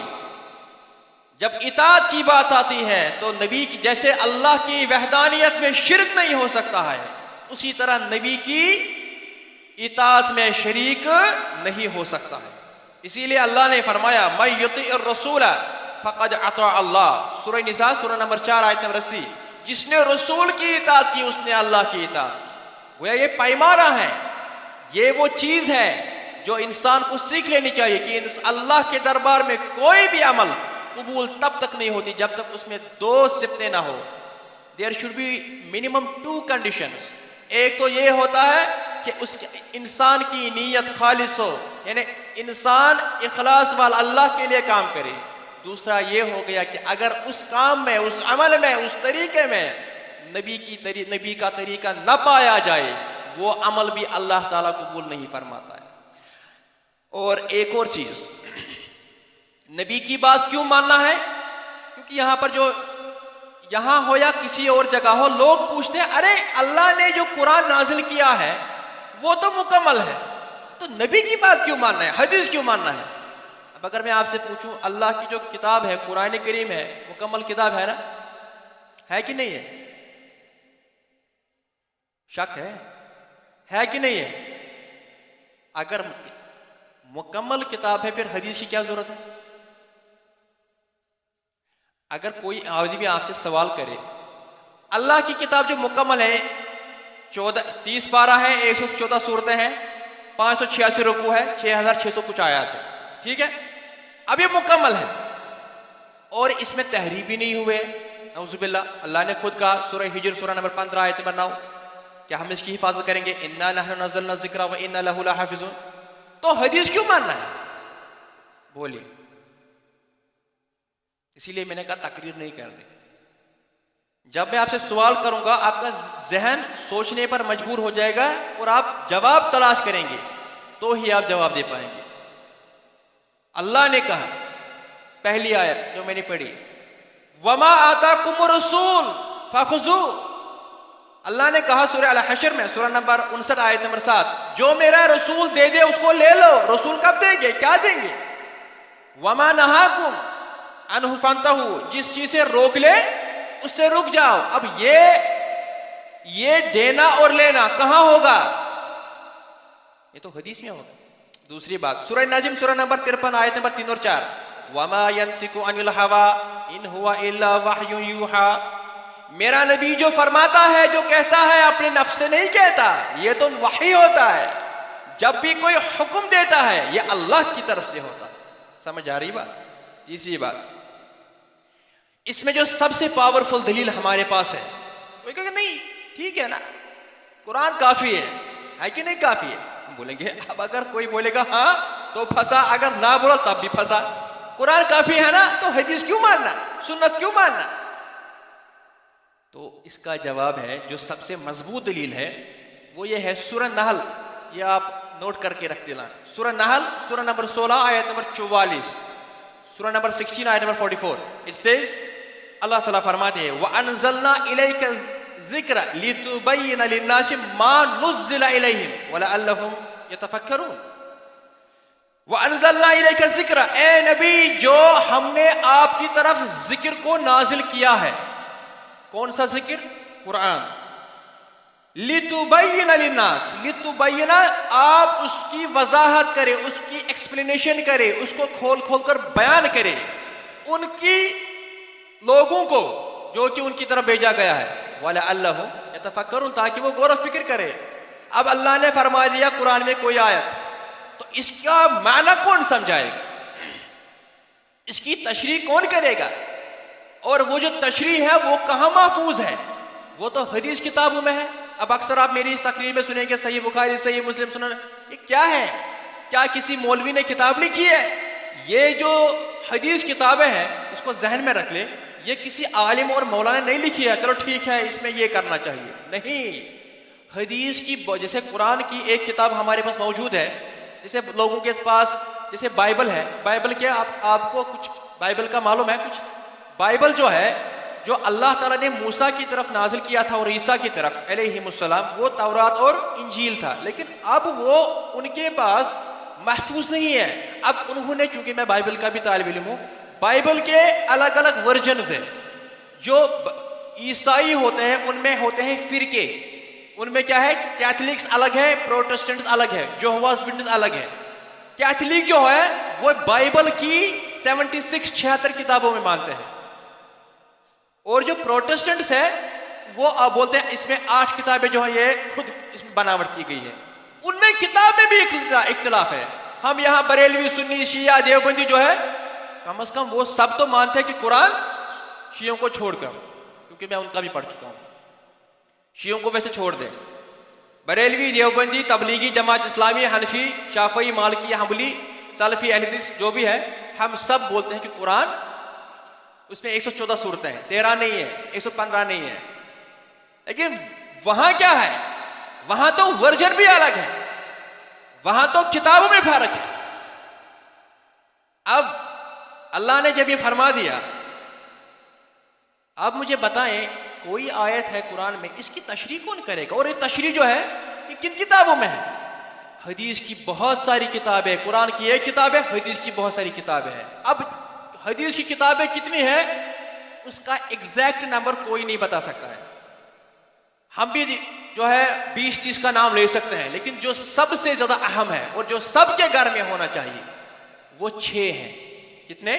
جب اطاعت کی بات آتی ہے تو نبی کی جیسے اللہ کی وحدانیت میں شرک نہیں ہو سکتا ہے، اسی طرح نبی کی اطاعت میں شریک نہیں ہو سکتا ہے۔ اسی لیے اللہ نے فرمایا من یطیع الرسول فقد اطاع اللہ، سورہ نساء سورہ نمبر 4 آیت نمبر 80۔ جس نے رسول کی اطاعت کی اس نے اللہ کی اطاعت کی۔ گویا یہ پیمانہ ہے، یہ وہ چیز ہے جو انسان کو سیکھ لینی چاہیے کہ اللہ کے دربار میں کوئی بھی عمل قبول تب تک نہیں ہوتی جب تک اس میں 2 صفتیں نہ ہو۔ There should be minimum 2 conditions. ایک تو یہ ہوتا ہے کہ اس انسان کی نیت خالص ہو، یعنی انسان اخلاص والا اللہ کے لیے کام کرے۔ دوسرا یہ ہو گیا کہ اگر اس کام میں، اس عمل میں، اس طریقے میں نبی کا طریقہ نہ پایا جائے وہ عمل بھی اللہ تعالیٰ قبول نہیں فرماتا ہے۔ اور ایک اور چیز، نبی کی بات کیوں ماننا ہے؟ کیونکہ یہاں پر جو یہاں ہو یا کسی اور جگہ ہو، لوگ پوچھتے ہیں ارے اللہ نے جو قرآن نازل کیا ہے وہ تو مکمل ہے، تو نبی کی بات کیوں ماننا ہے، حدیث کیوں ماننا ہے؟ اب اگر میں آپ سے پوچھوں اللہ کی جو کتاب ہے قرآن کریم ہے، مکمل کتاب ہے نا، ہے کہ نہیں ہے؟ شک ہے کہ نہیں ہے؟ اگر مکمل کتاب ہے پھر حدیث کی کیا ضرورت ہے؟ اگر کوئی آدمی آپ سے سوال کرے اللہ کی کتاب جو مکمل ہے 30 پارہ ہے، 114 صورتیں ہیں، 586 رکوع ہے، 6600 کچھ آیات ہے، ٹھیک ہے، اب یہ مکمل ہے اور اس میں تحریف بھی نہیں ہوئے، نعوذ باللہ۔ اللہ نے خود کہا سورہ ہجر سورہ نمبر 15 آیت نمبر 9 کہ ہم اس کی حفاظت کریں گے، انا نحن نزلنا الذکر وانا لہ لحافظون۔ تو حدیث کیوں ماننا ہے؟ بولیے۔ اسی لیے میں نے کہا تقریر نہیں کرنی، جب میں آپ سے سوال کروں گا آپ کا ذہن سوچنے پر مجبور ہو جائے گا اور آپ جواب تلاش کریں گے تو ہی آپ جواب دے پائیں گے۔ اللہ نے کہا پہلی آیت جو میں نے پڑھی، وما آتاکم الرسول فخذوہ، اللہ نے کہا سورہ الحشر میں سورہ نمبر 59 آیت نمبر 7، جو میرا رسول دے دے اس کو لے لو۔ رسول کب دیں گے؟ کیا دیں گے؟ وما نہاکم عنہ فانتہوا، جس چیز سے روک لے اس سے رک جاؤ۔ اب یہ دینا اور لینا کہاں ہوگا؟ یہ تو حدیث میں ہوگا۔ دوسری بات سورہ نجم سورہ نمبر 53 آیت نمبر 3 اور 4، وما ينطق عن الهوى ان هو الا وحی یوحى، میرا نبی جو فرماتا ہے، جو کہتا ہے اپنے نفس سے نہیں کہتا، یہ تو وحی ہوتا ہے۔ جب بھی کوئی حکم دیتا ہے یہ اللہ کی طرف سے ہوتا ہے۔ سمجھ آ رہی بات؟ تیسری بات، اس میں جو سب سے پاورفل دلیل ہمارے پاس ہے، کوئی کہے کہ نہیں ٹھیک ہے نا قرآن کافی ہے کہ نہیں کافی ہے؟ ہم بولیں گے اب اگر کوئی بولے گا ہاں تو پھنسا، اگر نہ بولا تب بھی پھنسا۔ قرآن کافی ہے نا تو حدیث کیوں ماننا، سنت کیوں ماننا؟ تو اس کا جواب ہے، جو سب سے مضبوط دلیل ہے وہ یہ ہے سورہ نحل، یہ آپ نوٹ کر کے رکھ دینا، سورہ نحل سورہ نمبر 16 آیت نمبر 44، سورہ نمبر 16 آیت نمبر 44۔ اٹ سیز، اللہ تعالیٰ فرماتے ہیں وَأَنزَلْنَا إِلَيْكَ الذِّكْرَ لِتُبَيِّنَ لِلنَّاسِ مَا نُزِّلَ إِلَيْهِمْ وَلَعَلَّهُمْ يَتَفَكَّرُونَ۔ وَأَنزَلْنَا إِلَيْكَ الذِّكْرَ، اے نبی جو ہم نے آپ کی طرف ذکر کو نازل کیا ہے۔ کون سا ذکر؟ قرآن۔ لِتُبَيِّنَ لِلنَّاسِ، لِتُبَيِّنَ آپ اس کی وضاحت کرے، اس کی ایکسپلینیشن کرے، اس کو کھول کھول کر بیان کرے ان کی لوگوں کو جو کہ ان کی طرف بھیجا گیا ہے، وَلَعَلَّهُمْ يَتَفَكَّرُونَ، تاکہ وہ غور و فکر کرے۔ اب اللہ نے فرما دیا قرآن میں کوئی آیت، تو اس کا معنی کون سمجھائے گا؟ اس کی تشریح کون کرے گا؟ اور وہ جو تشریح ہے وہ کہاں محفوظ ہے؟ وہ تو حدیث کتابوں میں ہے۔ اب اکثر آپ میری اس تقریر میں سنیں گے صحیح بخاری، صحیح مسلم سنن، یہ کیا ہے؟ کیا کسی مولوی نے کتاب لکھی ہے؟ یہ جو حدیث کتابیں ہیں اس کو ذہن میں رکھ لے، یہ کسی عالم اور مولانا نے نہیں لکھی ہے چلو ٹھیک ہے اس میں یہ کرنا چاہیے، نہیں۔ حدیث کی جیسے قرآن کی ایک کتاب ہمارے پاس موجود ہے، جیسے لوگوں کے پاس جیسے بائبل ہے، بائبل کیا آپ کو کچھ بائبل کا معلوم ہے؟ کچھ بائبل جو ہے جو اللہ تعالیٰ نے موسیٰ کی طرف نازل کیا تھا اور عیسیٰ کی طرف علیہم السلام، وہ تورات اور انجیل تھا، لیکن اب وہ ان کے پاس محفوظ نہیں ہے۔ اب انہوں نے، چونکہ میں بائبل کا بھی طالب علم ہوں، بائبل کے الگ الگ ورژنز ہیں. جو عیسائی ہوتے ہیں ان میں ہوتے ہیں فرقے, ان میں کیا ہے, کیتھولکس الگ ہے, پروٹسٹنٹس الگ ہے, جوہواز وٹنس الگ ہے. کیتھولک جو ہے وہ بائبل کی 76 کتابوں میں مانتے ہیں, اور جو پروٹسٹنٹس ہے وہ بولتے ہیں اس میں 8 کتابیں جو ہیں یہ خود اس میں بناوٹ کی گئی ہے. ان میں کتاب میں بھی اختلاف ہے. ہم یہاں بریلوی, سنی, شیعہ, دیوبندی جو ہے کم از کم وہ سب تو مانتے ہیں کہ قرآن شیعوں کو چھوڑ کر, کیونکہ میں ان کا بھی پڑھ چکا ہوں, شیعوں کو ویسے چھوڑ دیں. بریلوی, دیوبندی, تبلیغی, جماعت اسلامی, حنفی, شافعی, مالکی, حنبلی, سلفی, اہل حدیث جو بھی ہے, ہم سب بولتے ہیں کہ قرآن اس میں 114 صورتیں ہیں, 13 نہیں ہے, 115 نہیں ہے. لیکن وہاں کیا ہے, وہاں تو ورژن بھی الگ ہے, وہاں تو کتابوں میں فرق ہے. اب اللہ نے جب یہ فرما دیا, اب مجھے بتائیں کوئی آیت ہے قرآن میں, اس کی تشریح کون کرے گا؟ اور یہ تشریح جو ہے یہ کن کتابوں میں ہے؟ حدیث کی بہت ساری کتابیں, قرآن کی ایک کتاب ہے, حدیث کی بہت ساری کتابیں ہیں. اب حدیث کی کتابیں کتنی ہیں اس کا ایگزیکٹ نمبر کوئی نہیں بتا سکتا ہے. ہم بھی جو ہے 20-30 کا نام لے سکتے ہیں, لیکن جو سب سے زیادہ اہم ہے اور جو سب کے گھر میں ہونا چاہیے وہ 6 ہیں. کتنے؟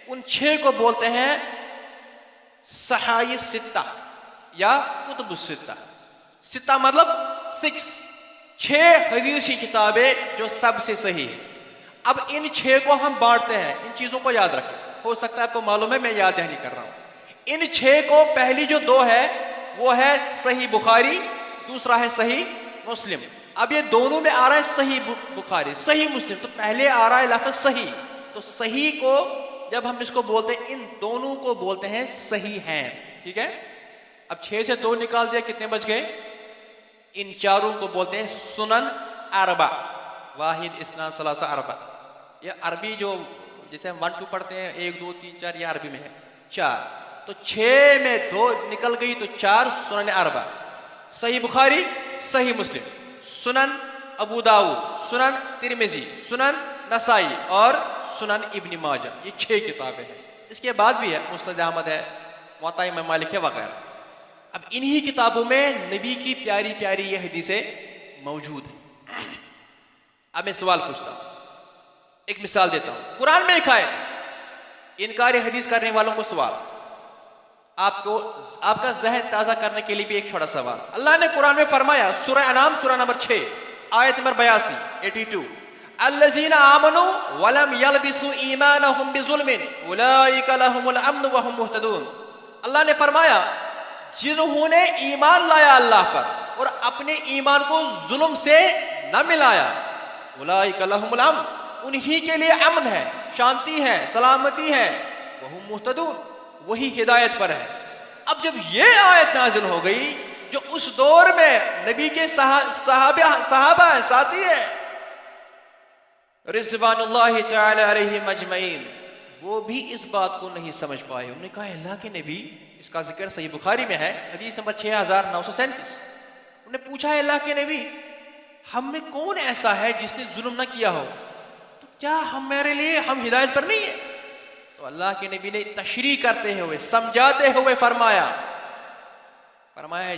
ان 6 کو بولتے ہیں صحاحی ستہ یا کتب الستہ. ستہ مطلب 6 حدیث کی کتابیں جو سب سے صحیح ہے. اب ان 6 کو ہم بانٹتے ہیں, ان چیزوں کو یاد رکھیں, ہو سکتا ہے آپ کو معلوم ہے, میں یاد دہانی کر رہا ہوں. ان 6 کو پہلی جو 2 ہے وہ ہے صحیح بخاری, دوسرا ہے صحیح مسلم. اب یہ دونوں میں آ رہا ہے صحیح بخاری, صحیح مسلم, تو پہلے آ رہا ہے لفظ صحیح. تو صحیح کو جب ہم اس کو بولتے ہیں, ان دونوں کو بولتے ہیں صحیح ہیں. ٹھیک ہے. اب 6 سے 2 نکال دیا, کتنے بچ گئے؟ ان 4 کو بولتے ہیں سنن اربع, واحد, اثنان, ثلاثہ, اربع. یہ عربی جو جیسے ہم 1 2 پڑھتے ہیں 1 2 3 4, یہ عربی میں ہے 4. تو 6 میں 2 نکل گئی تو 4 سنن اربع, صحیح بخاری, صحیح مسلم, سنن ابو داؤد, سنن ترمذی, سنن نسائی اور سنن ابن ماجہ. یہ 6 کتابیں ہیں. اس کے بعد بھی ہے مسند احمد ہے, موطا امام مالک ہے وغیرہ. اب انہی کتابوں میں نبی کی پیاری پیاری یہ حدیثیں موجود ہیں. اب میں سوال پوچھتا ہوں, ایک مثال دیتا ہوں. قرآن میں ایک آیت, انکار حدیث کرنے والوں کو سوال, آپ کا ذہن تازہ کرنے کے لیے بھی ایک چھوٹا سوال. اللہ نے قرآن میں فرمایا, سورہ انعام سورہ نمبر 6 آیت نمبر 82, الذین آمنوا ولم یلبسوا ایمانہم بظلم اولئک لہم الامن وہم مہتدون. اللہ نے فرمایا جنہوں نے ایمان لایا اللہ پر اور اپنے ایمان کو ظلم سے نہ ملایا, اولئک لہم الامن, انہی کے لیے امن ہے, شانتی ہے, سلامتی ہے, وہم مہتدون, وہی ہدایت پر ہے. اب جب یہ آیت نازل ہو گئی جو اس دور میں نبی کے صحابہ ہیں, ساتھی ہیں رضوان اللہ تعالی علیہم اجمعین, وہ بھی اس بات کو نہیں سمجھ پائے. انہوں نے کہا اللہ کے نبی, اس کا ذکر صحیح بخاری میں ہے, حدیث نمبر 6937. انہوں نے پوچھا ہے اللہ کے نبی ہم میں کون ایسا ہے جس نے ظلم نہ کیا ہو, تو کیا ہم ہدایت پر نہیں ہیں؟ تو اللہ کے نبی نے تشریح کرتے ہوئے, سمجھاتے ہوئے فرمایا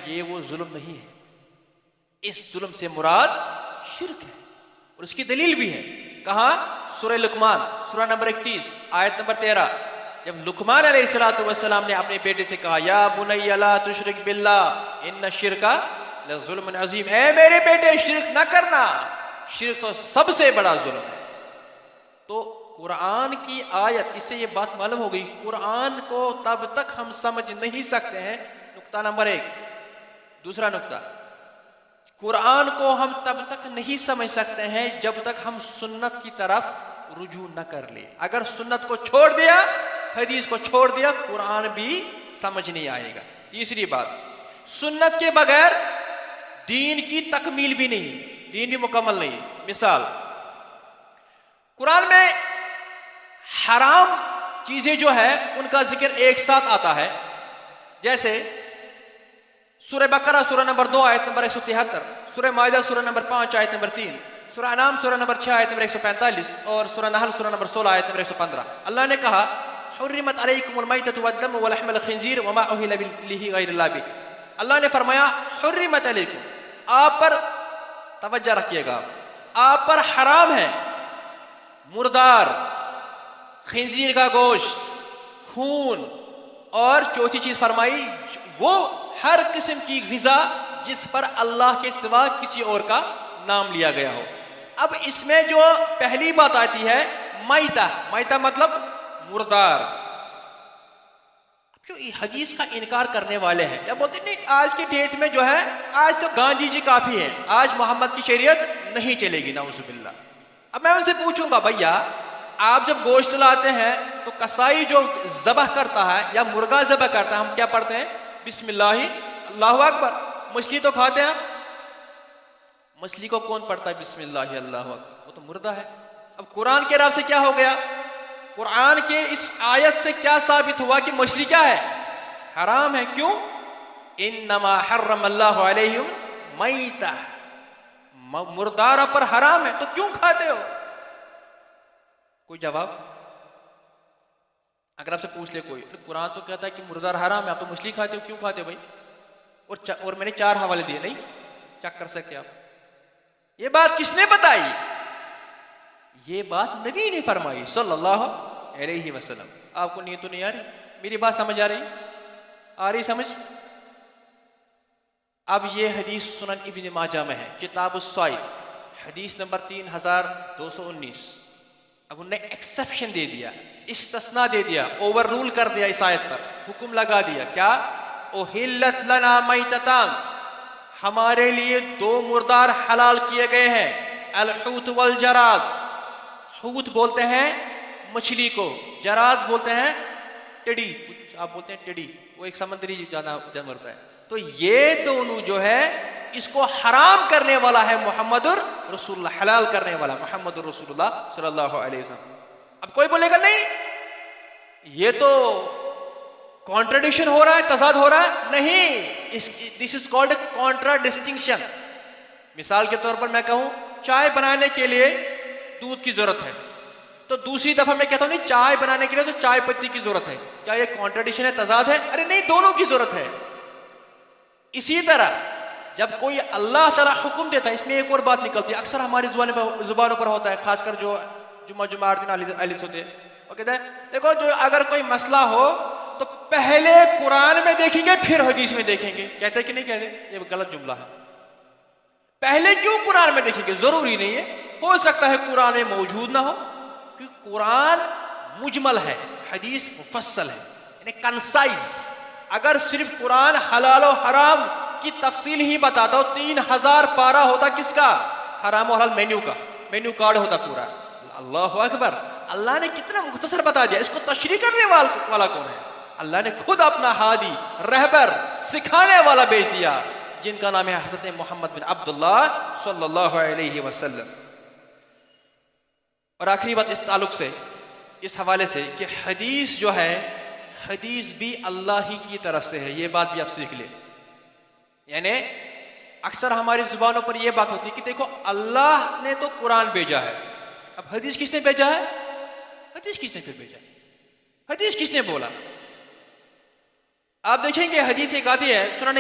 یہ وہ ظلم نہیں ہے, اس ظلم سے مراد شرک ہے. اور اس کی دلیل بھی ہے. کہاں؟ سورہ لقمان سورہ نمبر 31 آیت نمبر 13, جب لقمان علیہ السلام نے اپنے بیٹے سے کہا یا بنی لا تشرک باللہ ان الشرک لظلم عظیم, اے میرے بیٹے شرک نہ کرنا, شرک تو سب سے بڑا ظلم ہے. تو قرآن کی آیت, اس سے یہ بات معلوم ہو گئی قرآن کو تب تک ہم سمجھ نہیں سکتے ہیں. نقطہ نمبر 1. دوسرا نقطہ, قرآن کو ہم تب تک نہیں سمجھ سکتے ہیں جب تک ہم سنت کی طرف رجوع نہ کر لیں. اگر سنت کو چھوڑ دیا, حدیث کو چھوڑ دیا, قرآن بھی سمجھ نہیں آئے گا. تیسری بات, سنت کے بغیر دین کی تکمیل بھی نہیں, دین بھی مکمل نہیں. مثال, قرآن میں حرام چیزیں جو ہے ان کا ذکر ایک ساتھ آتا ہے, جیسے سورہ بقرہ سورہ نمبر 2 آیت نمبر 173, سورہ مائدہ سورہ نمبر 5 آیت نمبر 3, سورہ انعام سورہ نمبر 6 آیت نمبر 145 اور سورہ نحل سورہ نمبر 16 آیت نمبر 115. اللہ نے کہا حرمت علیکم المیتۃ والدم ولحم الخنزیر وما اہل به غیر اللہ بہ. اللہ نے فرمایا حرمت علیکم، آپ پر توجہ رکھیے گا، آپ پر حرام ہے مردار، خنزیر کا گوشت، خون، اور چوتھی چیز فرمائی وہ ہر قسم کی غذا جس پر اللہ کے سوا کسی اور کا نام لیا گیا ہو. اب اس میں جو پہلی بات آتی ہے میتہ، میتہ مطلب مردار. جو حدیث کا انکار کرنے والے ہیں یا بولتے نہیں آج کی ڈیٹ میں جو ہے آج تو گاندھی جی کافی ہے، آج محمد کی شریعت نہیں چلے گی، نعوذ باللہ. اب میں ان سے پوچھوں گا بھیا آپ جب گوشت لاتے ہیں تو کسائی جو ذبح کرتا ہے یا مرغا ذبح کرتا ہے ہم کیا پڑھتے ہیں؟ بسم اللہ اللہ اکبر. مچھلی تو کھاتے ہیں آپ، مچھلی کو کون پڑھتا ہے بسم اللہ اللہ اکبر؟ وہ تو مردہ ہے. اب قرآن کے رب سے کیا ہو گیا؟ قرآن کے اس آیت سے کیا ثابت ہوا کہ مچھلی کیا ہے؟ حرام ہے. کیوں؟ انما حرم اللہ علیہم میتہ، مردار پر حرام ہے تو کیوں کھاتے ہو؟ کوئی جواب؟ اگر آپ سے پوچھ لے کوئی، قرآن تو کہتا ہے کہ مردار حرام ہے، آپ تو مچھلی کھاتے ہو، کیوں کھاتے ہو بھائی؟ اور میں نے 4 حوالے دیے، نہیں چیک کر سکتے آپ. یہ بات کس نے بتائی؟ یہ بات نبی نے فرمائی صلی اللہ علیہ وسلم. آپ کو نیت تو نہیں آ رہی؟ میری بات سمجھ آ رہی؟ آ رہی سمجھ؟ اب یہ حدیث سنن ابن ماجہ میں ہے، کتاب الصائد، حدیث نمبر 3219. اب انہوں نے ایکسپشن دے دیا، استثناء دے دیا، اوور رول کر دیا، اس آیت پر حکم لگا دیا. کیا؟ احلت لنا میتتان، ہمارے لیے 2 مردار حلال کیے گئے ہیں، الحوت والجراد. حوت بولتے ہیں مچھلی کو، جراد بولتے ہیں ٹڈی، آپ بولتے ہیں ٹڈی، وہ ایک سمندری جانور ہوتا ہے. تو یہ دونوں جو ہے اس کو حرام کرنے والا ہے محمد رسول اللہ، حلال کرنے والا محمد رسول اللہ صلی اللہ علیہ وسلم. اب کوئی بولے گا نہیں یہ تو کانٹرڈکشن ہو رہا ہے، تضاد ہو رہا ہے. نہیں، دس از کالڈ کانٹرا ڈسٹنکشن. مثال کے طور پر میں کہوں چائے بنانے کے لیے دودھ کی ضرورت ہے، تو دوسری دفعہ میں کہتا ہوں نہیں چائے بنانے کے لیے تو چائے پتی کی ضرورت ہے. کیا یہ کانٹرڈکشن ہے، تضاد ہے؟ ارے نہیں، دونوں کی ضرورت ہے. اسی طرح جب کوئی اللہ تعالیٰ حکم دیتا ہے، اس میں ایک اور بات نکلتی ہے، اکثر ہماری زبانوں پر ہوتا ہے، خاص کر جو جمعہ دن اہل ہوتے ہیں، وہ کہتے ہیں دیکھو جو اگر کوئی مسئلہ ہو تو پہلے قرآن میں دیکھیں گے پھر حدیث میں دیکھیں گے. کہتے ہیں کہ نہیں کہتے؟ یہ غلط جملہ ہے. پہلے کیوں قرآن میں دیکھیں گے؟ ضروری نہیں ہے، ہو سکتا ہے قرآن میں موجود نہ ہو، کیونکہ قرآن مجمل ہے، حدیث مفصل ہے، یعنی کنسائز. اگر صرف قرآن حلال و حرام کی تفصیل ہی بتاتا ہو 3000 پارہ ہوتا کس کا؟ حرام و حلال مینیو کا، مینیو کارڈ ہوتا پورا. اللہ اکبر، اللہ نے کتنا مختصر بتا دیا. اس کو تشریح کرنے والا کون ہے؟ اللہ نے خود اپنا ہادی، رہبر، سکھانے والا بھیج دیا، جن کا نام ہے حضرت محمد بن عبداللہ صلی اللہ علیہ وسلم. اور آخری بات اس تعلق سے، اس حوالے سے کہ حدیث جو ہے، حدیث بھی اللہ ہی کی طرف سے ہے. یہ بات بھی آپ سیکھ لیں. یعنی اکثر ہماری زبانوں پر یہ بات ہوتی ہے کہ دیکھو اللہ نے تو قرآن بھیجا ہے، اب حدیث کس نے بھیجا ہے؟ حدیث کس نے پھر بھیجا؟ حدیث کس نے بولا؟ آپ دیکھیں گے حدیث ایک آتی ہے، سنن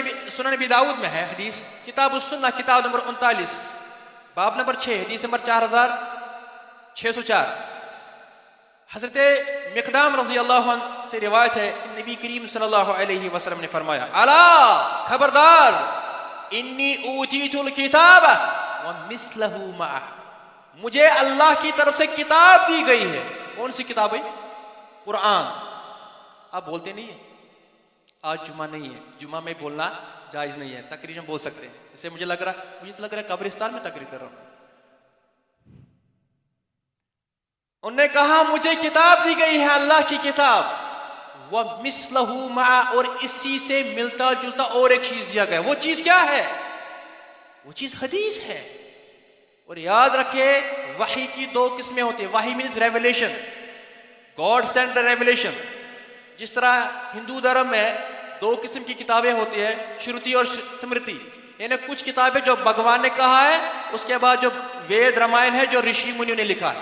نبی داؤد میں ہے حدیث، کتاب السنہ، کتاب نمبر 39، باب نمبر 6، حدیث نمبر 4604. حضرت مقدام رضی اللہ عنہ سے روایت ہے کہ نبی کریم صلی اللہ علیہ وسلم نے فرمایا، الا خبردار، انی اوتیت الکتاب ومثلہ معہ، مجھے اللہ کی طرف سے کتاب دی گئی ہے. کون سی کتاب ہے؟ قرآن. آپ بولتے نہیں ہیں، آج جمعہ نہیں ہے، جمعہ میں بولنا جائز نہیں ہے، تقریر میں بول سکتے ہیں. اسے مجھے تو لگ رہا ہے قبرستان میں تقریر کر رہا ہوں. انہوں نے کہا مجھے کتاب دی گئی ہے، اللہ کی کتاب، وَمِثْلَهُ مَعَ، اور اسی سے ملتا جلتا اور ایک چیز دیا گیا. وہ چیز کیا ہے؟ وہ چیز حدیث ہے. اور یاد رکھے وحی کی 2 قسمیں ہوتی ہیں. وحی means revelation, God send revelation. جس طرح ہندو دھرم میں 2 قسم کی کتابیں ہوتی ہیں، شروتی اور سمرتی. یعنی کچھ کتابیں جو بھگوان نے کہا ہے، اس کے بعد جو وید رامائن ہے جو رشی منیوں نے لکھا ہے.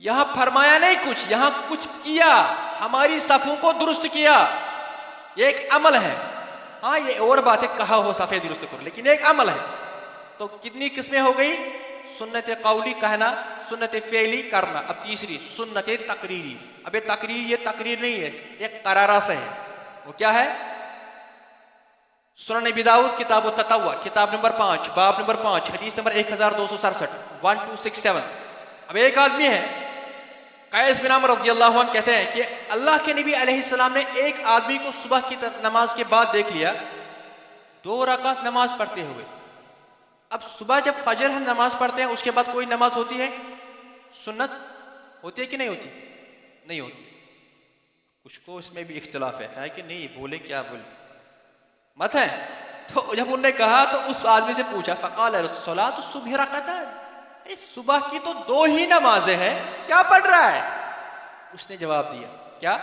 یہاں فرمایا نہیں کچھ، یہاں کچھ کیا، ہماری صفوں کو درست کیا. یہ ایک عمل ہے. ہاں یہ اور بات ہے کہا ہو صفے درست کرو، لیکن ایک عمل ہے. تو کتنی قسمیں ہو گئی؟ سنت قولی کہنا، سنت فعلی کرنا، اب تیسری سنت تقریری. اب یہ تقریر، یہ تقریر نہیں ہے، ایک قرارہ سے ہے. وہ کیا ہے؟ سنن ابی داؤد کتاب التطوع کتاب نمبر 5 باب نمبر 5 حدیث نمبر 1267 1267. اب ایک آدمی ہے قیس بن عمرو رضی اللہ عنہ کہتے ہیں کہ اللہ کے نبی علیہ السلام نے ایک آدمی کو صبح کی نماز کے بعد دیکھ لیا 2 رکعت نماز پڑھتے ہوئے. اب صبح جب فجر ہم نماز پڑھتے ہیں اس کے بعد کوئی نماز ہوتی ہے سنت ہوتی ہے کہ نہیں ہوتی؟ نہیں ہوتی. کچھ کو اس میں بھی اختلاف ہے کہ نہیں، بولے کیا بولے مت ہے. تو جب انہوں نے کہا تو اس آدمی سے پوچھا فقال الصلاۃ الصبح رکعتان، صبح کی تو 2 ہی نمازیں ہیں، کیا پڑھ رہا ہے؟ اس نے جواب دیا کیا؟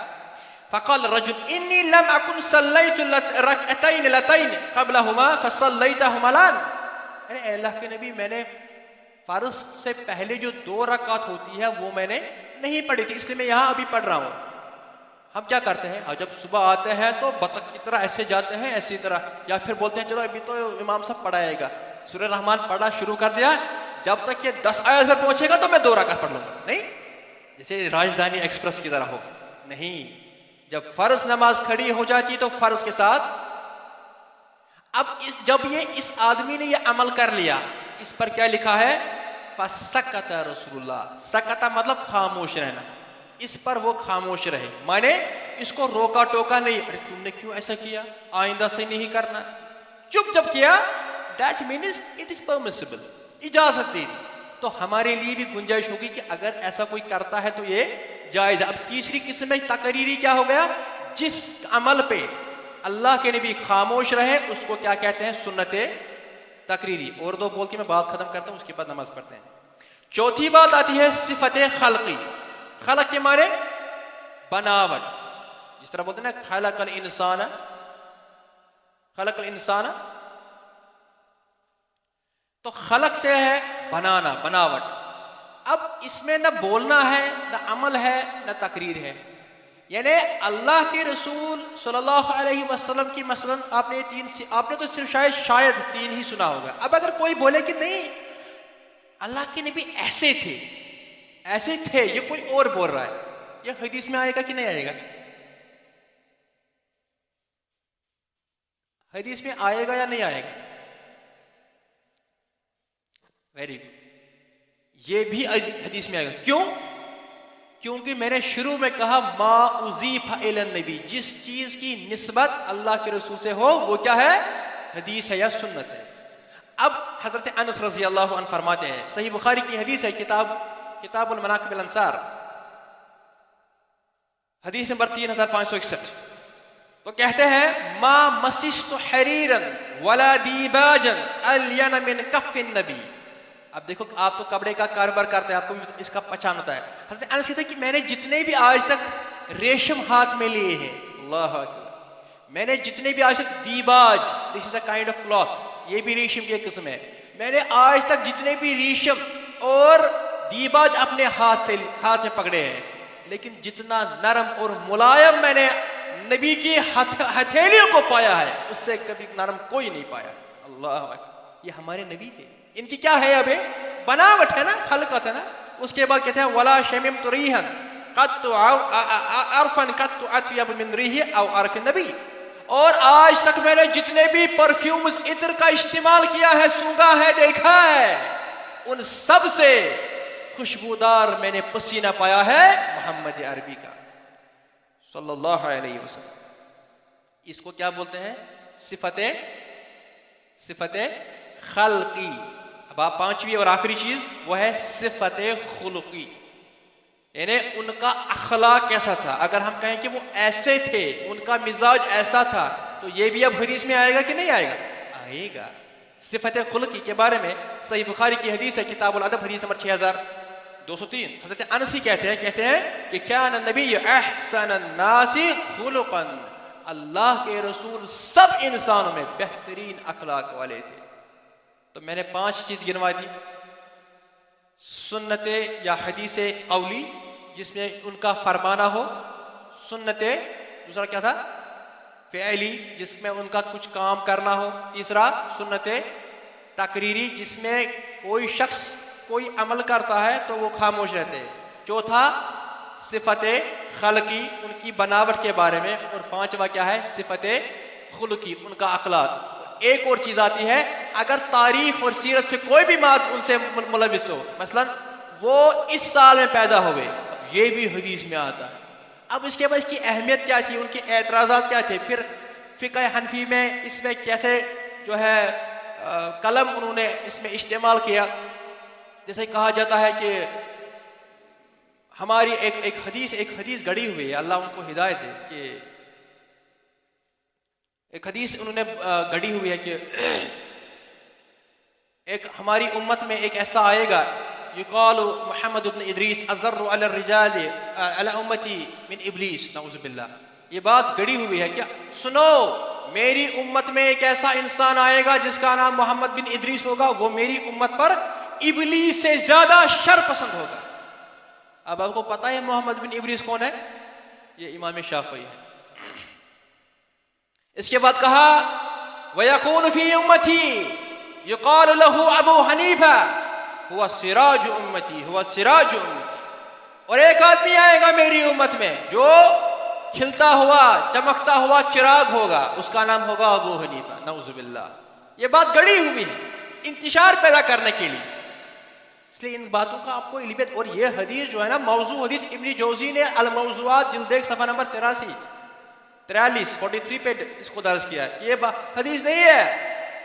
فقال الرجل انی لم اکن صلیت رکعتین لتین قبلہما فصلیتہما الان. اے اللہ کے نبی، میں نے فرض سے پہلے جو 2 رکعت ہوتی ہے وہ میں نے نہیں پڑھی تھی، اس لیے میں یہاں ابھی پڑھ رہا ہوں. ہم کیا کرتے ہیں؟ اور جب صبح آتے ہیں تو بطخ کی طرح ایسے جاتے ہیں ایسی طرح، یا پھر بولتے ہیں چلو ابھی تو امام صاحب پڑھائے گا، سورہ رحمان پڑھنا شروع کر دیا، جب تک یہ 10 آیت پر پہنچے گا تو میں 2 رکعت پڑھ لوں گا. نہیں، جیسے راجدھانی ایکسپریس کی طرح ہو. نہیں، جب فرض نماز کھڑی ہو جاتی تو فرض کے ساتھ. اب جب اس آدمی نے یہ عمل کر لیا، اس پر کیا لکھا ہے؟ فسکت رسول اللہ. سکت مطلب خاموش رہنا. اس پر وہ خاموش رہے، مانے اس کو روکا ٹوکا نہیں، ارے تم نے کیوں ایسا کیا، آئندہ سے نہیں کرنا. چپ جب کیا that means it is permissible، اجازت دی. تو ہمارے لیے بھی گنجائش ہوگی کہ اگر ایسا کوئی کرتا ہے تو یہ جائز ہے. اب تیسری قسم میں تقریری کیا ہو گیا؟ جس عمل پہ اللہ کے نبی خاموش رہے اس کو کیا کہتے ہیں؟ سنت تقریری. اور 2 بول کے میں بات ختم کرتا ہوں، اس کے بعد نماز پڑھتے ہیں. چوتھی بات آتی ہے صفت خلقی. خلق کے معنی بناوٹ، جس طرح بولتے ہیں نا خلق الانسان، خلق الانسان. تو خلق سے ہے بنانا، بناوٹ. اب اس میں نہ بولنا ہے، نہ عمل ہے، نہ تقریر ہے. یعنی اللہ کے رسول صلی اللہ علیہ وسلم کی مثلا آپ نے تو صرف شاید 3 ہی سنا ہوگا. اب اگر کوئی بولے کہ نہیں اللہ کے نبی ایسے تھے، ایسے تھے، یہ کوئی اور بول رہا ہے، یہ حدیث میں آئے گا کہ نہیں آئے گا؟ حدیث میں آئے گا یا نہیں آئے گا؟ Very good. یہ بھی حدیث میں آئے گا. کیوں؟ کیونکہ میں نے شروع میں کہا ما اضیف الی النبی، جس چیز کی نسبت اللہ کے رسول سے ہو وہ کیا ہے؟ حدیث ہے یا سنت ہے. اب حضرت انس رضی اللہ عنہ فرماتے ہیں، صحیح بخاری کی حدیث ہے، کتاب المناقب الانصار حدیث نمبر 3561. تو کہتے ہیں ما مسست حریرا ولا دیباجا الین من کف النبی. اب دیکھو آپ تو کپڑے کا کاروبار کرتے ہیں، آپ کو بھی اس کا پہچان ہوتا ہے. حضرت انس کہتے ہیں کہ میں نے جتنے بھی آج تک ریشم ہاتھ میں لیے ہیں، اللہ اکبر، میں نے جتنے بھی آج تک دیباج، دس از اے کائنڈ آف کلاتھ، یہ بھی ریشم کی ایک قسم ہے، میں نے آج تک جتنے بھی ریشم اور دیباج اپنے ہاتھ میں پکڑے ہیں، لیکن جتنا نرم اور ملائم میں نے نبی کی ہتھیلیوں کو پایا ہے اس سے کبھی نرم کوئی نہیں پایا. اللہ اکبر، یہ ہمارے نبی تھے. ان کی کیا ہے؟ اب بناوٹ ہے نا، خلقت ہے نا. اس کے بعد کہتے ہیں ولا شممت ریحا قط عرفا قط اطيب من ريح او عرف النبی. اور آج تک میں نے جتنے بھی پرفیومز عطر کا استعمال کیا ہے، سونگا ہے، دیکھا ہے، ان سب سے خوشبودار میں نے پسینہ پایا ہے محمد عربی کا صلی اللہ علیہ وسلم. اس کو کیا بولتے ہیں؟ صفت خلقی. اب آپ 5ویں اور آخری چیز وہ ہے صفت خلقی، یعنی ان کا اخلاق کیسا تھا. اگر ہم کہیں کہ وہ ایسے تھے، ان کا مزاج ایسا تھا، تو یہ بھی اب حدیث میں آئے گا کہ نہیں آئے گا؟ آئے گا. صفت خلقی کے بارے میں صحیح بخاری کی حدیث ہے، کتاب الادب حدیث نمبر 6203. حضرت انس ہی کہتے ہیں کہ کان النبی احسن الناس خلقا، اللہ کے رسول سب انسانوں میں بہترین اخلاق والے تھے. تو میں نے 5 چیز گنوا دی. سنت یا حدیث قولی جس میں ان کا فرمانا ہو، سنت دوسرا کیا تھا فعلی جس میں ان کا کچھ کام کرنا ہو، تیسرا سنت تقریری جس میں کوئی شخص کوئی عمل کرتا ہے تو وہ خاموش رہتے، چوتھا صفت خلقی ان کی بناوٹ کے بارے میں، اور پانچواں کیا ہے صفت خلقی ان کا اخلاق۔ ایک اور چیز آتی ہے، اگر تاریخ اور سیرت سے کوئی بھی بات ان سے ملوث ہو، مثلا وہ اس سال میں پیدا ہوئے، یہ بھی حدیث میں آتا ہے۔ اب اس کے بعد اس کی اہمیت کیا تھی، ان کے اعتراضات کیا تھے، پھر فقہ حنفی میں اس میں کیسے جو ہے قلم انہوں نے اس میں استعمال کیا۔ جیسے کہا جاتا ہے کہ ہماری ایک حدیث گڑی ہوئی ہے، اللہ ان کو ہدایت دے، کہ ایک حدیث انہوں نے گڑی ہوئی ہے کہ ایک ہماری امت میں ایک ایسا آئے گا، یقال محمد بن ادریس اضر علی الرجال علی امتی من ابلیس، نعوذ باللہ۔ یہ بات گڑی ہوئی ہے، کیا سنو میری امت میں ایک ایسا انسان آئے گا جس کا نام محمد بن ادریس ہوگا، وہ میری امت پر ابلیس سے زیادہ شر پسند ہوگا۔ اب آپ کو پتہ ہے محمد بن ادریس کون ہے؟ یہ امام شافعی ہے۔ اس کے بعد کہا وَيَكُونُ فِي أُمَّتِي يُقَالُ لَهُ أَبُو حَنِيفَةَ هُوَ سِرَاجُ أُمَّتِي هُوَ سِرَاجُ أُمَّتِي، اور ایک آدمی آئے گا میری امت میں جو کھلتا ہوا چمکتا ہوا چراغ ہوگا، اس کا نام ہوگا ابو حنیفہ، نعوذ باللہ۔ یہ بات گڑی ہوئی ہے انتشار پیدا کرنے کے لیے، اس لیے ان باتوں کا آپ کو علمیت۔ اور یہ حدیث جو ہے نا موضوع حدیث، ابن جوزی نے الموضوعات جلد 1 صفحہ نمبر 43 پہ اس کو درج کیا ہے۔ یہ حدیث نہیں ہے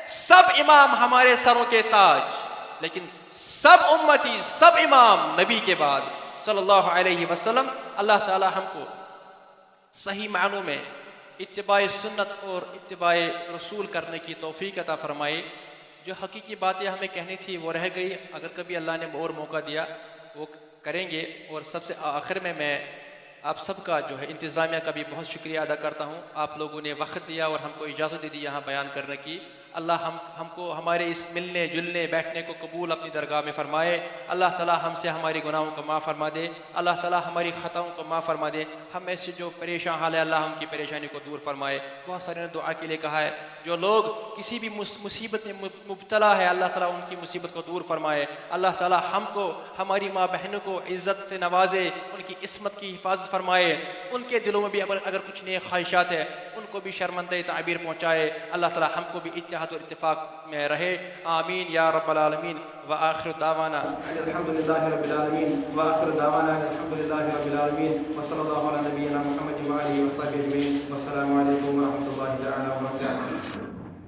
سب امام ہمارے سروں کے تاج، لیکن سب امتی سب امام نبی کے بعد صلی اللہ علیہ وسلم۔ اللہ تعالی ہم کو صحیح معنوں میں اتباع سنت اور اتباع رسول کرنے کی توفیق عطا فرمائے۔ جو حقیقی باتیں ہمیں کہنی تھی وہ رہ گئی، اگر کبھی اللہ نے اور موقع دیا وہ کریں گے۔ اور سب سے آخر میں آپ سب کا جو ہے انتظامیہ کا بھی بہت شکریہ ادا کرتا ہوں، آپ لوگوں نے وقت دیا اور ہم کو اجازت دی یہاں بیان کرنے کی۔ اللہ ہم کو ہمارے اس ملنے جلنے بیٹھنے کو قبول اپنی درگاہ میں فرمائے۔ اللہ تعالی ہم سے ہماری گناہوں کو معاف فرما دے، اللہ تعالی ہماری خطاؤں کو معاف فرما دے، ہم میں سے جو پریشان حال ہے اللہ ہم کی پریشانی کو دور فرمائے۔ بہت سارے نے دعا کے لیے کہا ہے، جو لوگ کسی بھی مصیبت میں مبتلا ہے اللہ تعالی ان کی مصیبت کو دور فرمائے۔ اللہ تعالی ہم کو ہماری ماں بہنوں کو عزت سے نوازے، ان کی عصمت کی حفاظت فرمائے، ان کے دلوں میں بھی اگر کچھ نیک خواہشات ہے ان کو بھی شرمندہ تعبیر پہنچائے۔ اللہ تعالی ہم کو بھی اتحاد اور اتفاق میں رہے، آمین یا رب العالمین۔ وآخر دعوانا الحمدللہ رب العالمین، وآخر دعوانا الحمدللہ رب العالمین، وصلی اللہ علی نبینا محمد وآلہ وصحبہ اجمعین، والسلام علیکم ورحمۃ اللہ تعالی وبرکاتہ۔